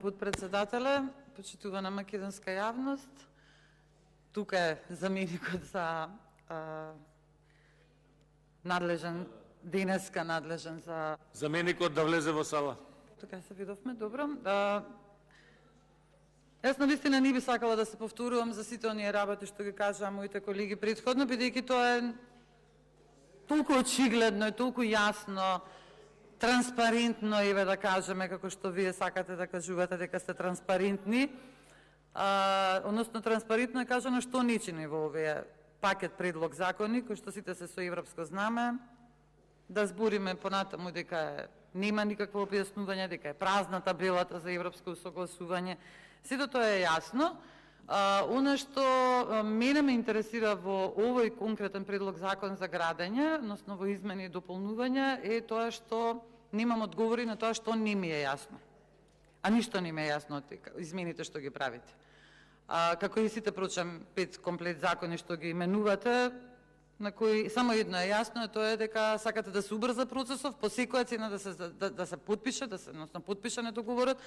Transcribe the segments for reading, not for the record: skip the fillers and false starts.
Подпредседателе, почитувана македонска јавност, тука е заменикот за надлежен, денеска надлежен за... Заменикот да влезе во сала. Тука се видовме, добро. Јас навистина не би сакала да се повторувам за сите оние работи што ги кажаа моите колеги претходно, бидејќи тоа е толку очигледно и толку јасно, транспарентно, еве да кажеме, како што вие сакате да кажувате дека сте транспарентни, односно транспарентно е кажано што не чини во овие пакет предлог закони, кои што сите се со европско знаме, да збориме понатаму дека нема никакво објаснување, дека е празна табелата за европско согласување. Сето тоа е јасно. Оно што мене ме интересира во овој конкретен предлог закон за градење, односно во измени и дополнување, е тоа што немам одговори на тоа што не ми е јасно. А ништо не ми е јасно од измените што ги правите. Како и сите прочам 5 комплет закони што ги именувате, на кои само едно е јасно, тоа е дека сакате да се убрза процесов, по секоја цена да се подпише, односно подпишане договорот,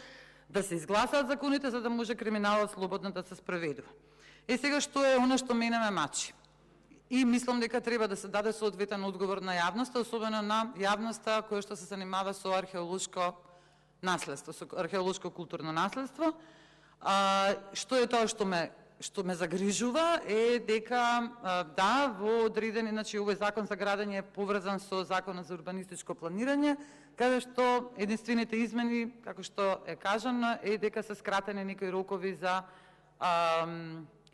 да се изгласаат законите за да може криминалот слободно да се спроведува. Сега што е оно што мене ме мачи? И мислам дека треба да се даде соодветен одговор на јавноста, особено на јавноста која што се занимава со археолошко наследство, со археолошко културно наследство. Што е тоа што ме загрижува е дека да, во одредени, значи овој закон за градење е поврзан со законот за урбанистичко планирање, каде што единствените измени, како што е кажано, е дека се скратени некои рокови за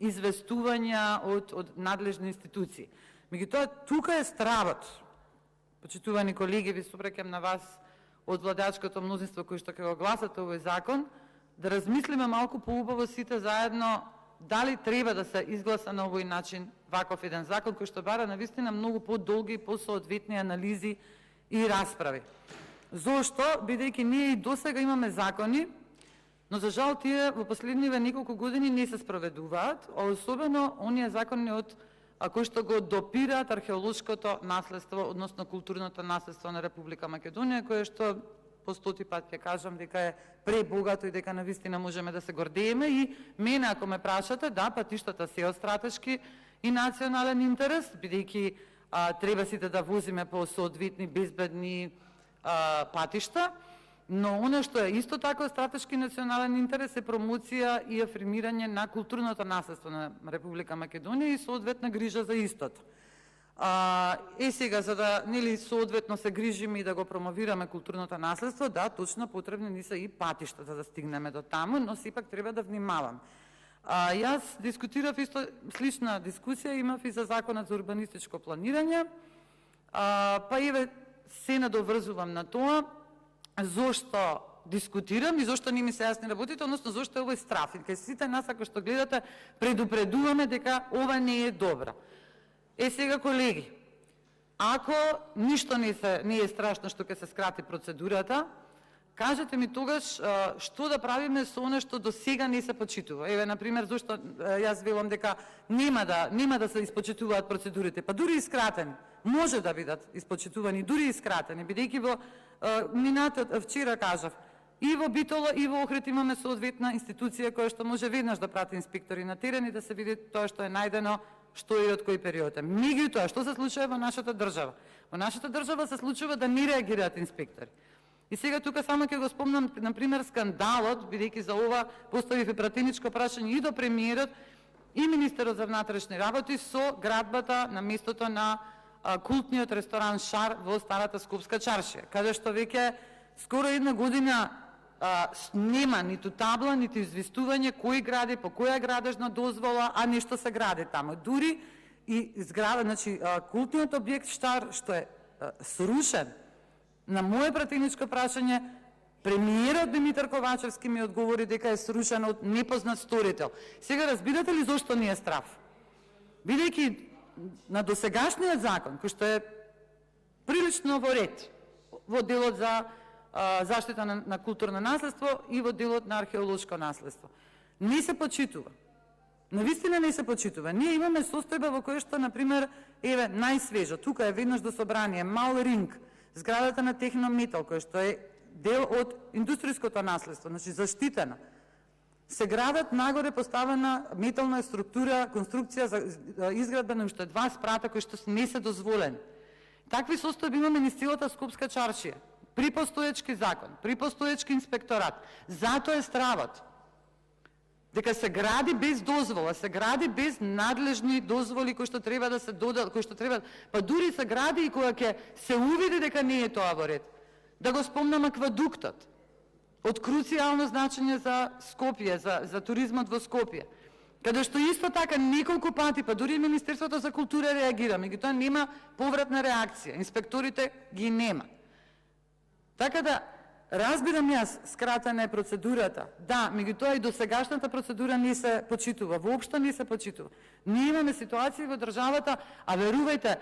известувања од надлежни институции. Меѓутоа, тука е стравот. Почитувани колеги, ви се обраќам на вас од владеачкото мнозинство кои што ќе го гласате овој закон, да размислиме малку поубаво сите заедно дали треба да се изгласа на овој начин ваков еден закон кој што бара навистина многу подолги и посоодветни анализи и расправи. Зошто? Бидејќи ние и досега имаме закони, но за жал тие во последниве неколку години не се спроведуваат, а особено оние закони од кои што го допираат археолошкото наследство, односно културното наследство на Република Македонија, кое што по 100 пат ќе кажам дека е пребогато и дека навистина можеме да се гордееме. И мене, ако ме прашате, да, патиштата се од стратешки и национален интерес, бидејќи треба сите да возиме по соодветни безбедни патишта, но оно што е исто така стратешки национален интерес е промоција и афирмирање на културното наследство на Република Македонија и соодветна грижа за истото. Сега, за да нели соодветно се грижиме и да го промовираме културното наследство, да, точно потребни ни се и патишта за да стигнеме до таму, но сепак треба да внимавам. Јас дискутирав исто слична дискусија, имав и за законот за урбанистичко планирање, па еве се надоврзувам на тоа, зошто дискутирам и зошто не ми се јасни работите, односно зошто е овој страф. И кај сите нас, ако што гледате, предупредуваме дека ова не е добро. Сега, колеги, ако ништо не е страшно што ќе се скрати процедурата, кажете ми тогаш што да правиме со оно што до сега не се почитува. Еве, например, зошто јас велам дека нема да се испочитуваат процедурите, па дури и скратени. Може да бидат испочитувани, дури и скратени, бидејќи во вчера кажав, и во Битола и во Охрид имаме соодветна институција која што може веднаш да прати инспектори на терен и да се види тоа што е најдено, што е од кој период. Меѓутоа, што се случува во нашата држава? Во нашата држава се случува да не реагираат инспектори. И сега тука само ќе го спомнам, например, скандалот, бидејќи за ова поставив и пратеничко прашање и до премиерот и министерот за внатрешни работи со градбата на местото на култниот ресторан Шар во старата Скопска чаршија, каде што веќе скоро една година нема ниту табла, ниту известување кој гради, по која градежна дозвола, а нешто се гради таму. Дури и зграда, значи култниот објект Шар што е срушен. На моје пратеничко прашање премиерот Димитар Ковачевски ми одговори дека е срушен од непознат сторител. Сега разбирате ли зошто ни е страф? Бидејќи на досегашниот закон, кој што е прилично во ред, во делот за заштита на културно наследство и во делот на археолошко наследство, не се почитува. Навистина не се почитува. Ние имаме состојба во која што, например, еве, најсвежо, тука е веднаш до собрание, Мал Ринг, зградата на Технометал, која што е дел од индустријското наследство, значи заштитена. Се градат нагоре поставена метална структура, конструкција за изградба на уште 2 спрата кои што не се дозволени. Такви состојби имаме низ целата Скопска чаршија, при постоечки закон, при постоечки инспекторат. Затоа е стравот. Дека се гради без дозвола, се гради без надлежни дозволи кои што треба да се додат, кои што треба, па дури се гради и кога ќе се увиди дека не е тоа во ред. Да го спомнам аквадуктот, од круцијално значење за Скопје, за туризмот во Скопје, каде што исто така неколку пати, па дури Министерството за култура реагира, меѓутоа нема повратна реакција, инспекторите ги нема. Така да, разбирам јас, скратена е процедурата, да, меѓутоа и досегашната процедура не се почитува, воопшто не се почитува. Ние имаме ситуација во државата, а верувајте,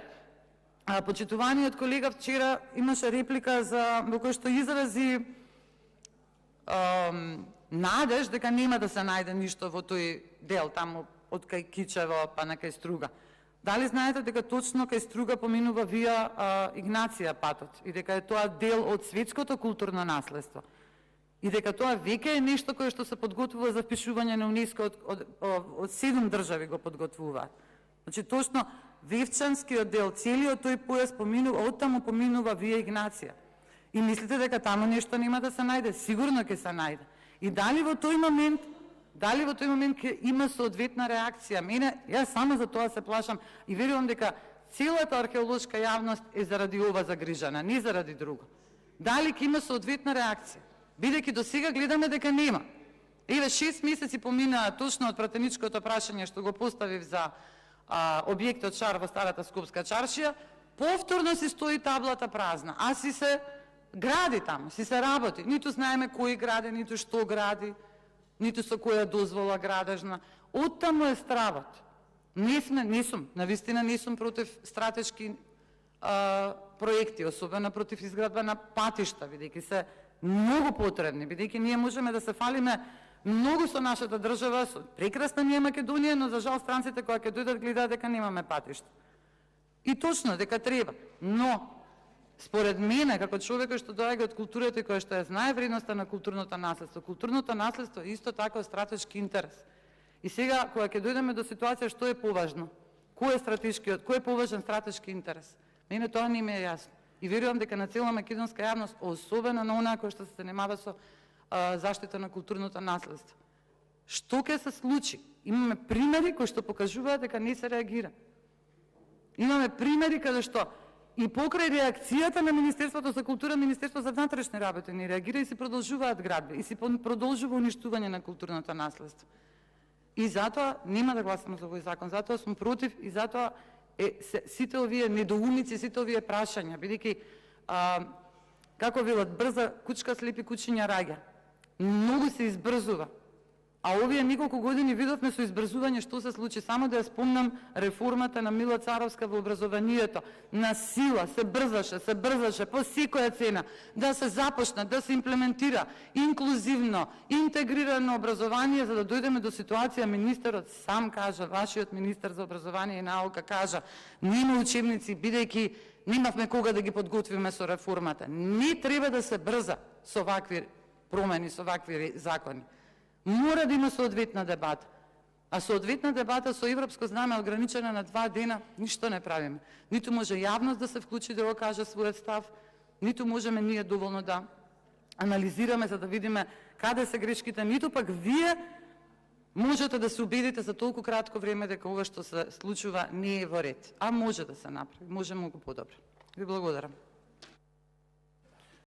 почитуваниот колега вчера имаше реплика во кој што изрази надеж дека нема да се најде ништо во тој дел таму од кај Кичево па на кај Струга. Дали знаете дека точно кај Струга поминува вија Игнација патот и дека е тоа дел од светското културно наследство и дека тоа веќе е нешто кое што се подготвува за впишување на УНЕСКО од 7 држави го подготвуваат. Значи точно Вевчанскиот дел, целиот тој појас поминува, оттаму поминува вија Игнација. И мислите дека таму нешто нема да се најде? Сигурно ќе се најде. И дали во тој момент ќе има соодветна реакција? Јас само за тоа се плашам и верувам дека целата археолошка јавност е заради ова загрижена, не заради друго. Дали ќе има соодветна реакција? Бидејќи до сега гледаме дека нема. Еве 6 месеци поминаа точно од пратеничкото прашање што го поставив за објектот Шар во старата Скопска чаршија, повторно си стои таблата празна, а си се гради таму, си се работи. Ниту знаеме кој гради, ниту што гради, ниту со која дозвола градежна. Оттаму е стравот. Навистина не сум против стратешки проекти, особено против изградба на патишта, бидејќи се многу потребни, бидејќи ние можеме да се фалиме многу со нашата држава, со прекрасна ни е Македонија, но за жал странците кога ќе дојдат гледаат дека немаме патишта. И точно дека треба, но според мене, како човек што доаѓа од културата и кој што ја знае вредноста на културното наследство е исто така стратешки интерес. И сега, кога ќе дојдеме до ситуација што е поважно, кој е стратешкиот, кој е поважен стратешки интерес, мене тоа не ми е јасно. И верувам дека на цела македонска јавност, особено на онаа која што се занимава со заштита на културното наследство. Што ќе се случи? Имаме примери кои што покажуваат дека не се реагира. Имаме примери каде што и покрај реакцијата на Министерството за култура, Министерството за внатрешни работи не реагира и се продолжуваат градби и се продолжува уништување на културното наследство. И затоа нема да гласам за овој закон, затоа сум против и затоа сите овие недоумици, сите овие прашања, бидејќи како велат, брза кучка слепи кучиња раѓа. Многу се избрзува. А овие неколку години видовме со избрзување што се случи. Само да ја спомнам реформата на Мила Царовска во образованието. На сила се брзаше по секоја цена да се започне, да се имплементира инклузивно, интегрирано образование, за да дојдеме до ситуација, министерот сам кажа, вашиот министер за образование и наука кажа, нема учебници, бидејќи немавме кога да ги подготвиме со реформата. Не треба да се брза со вакви промени, со вакви закони. Мора да има соодветна дебата. А соодветна дебата со европско знаме ограничена на 2 дена, ништо не правиме. Ниту може јавност да се вклучи да го каже својот став, ниту можеме ние доволно да анализираме за да видиме каде се грешките, ниту пак вие можете да се убедите за толку кратко време дека ова што се случува не е во ред. А може да се направи, може многу подобро. Ви благодарам.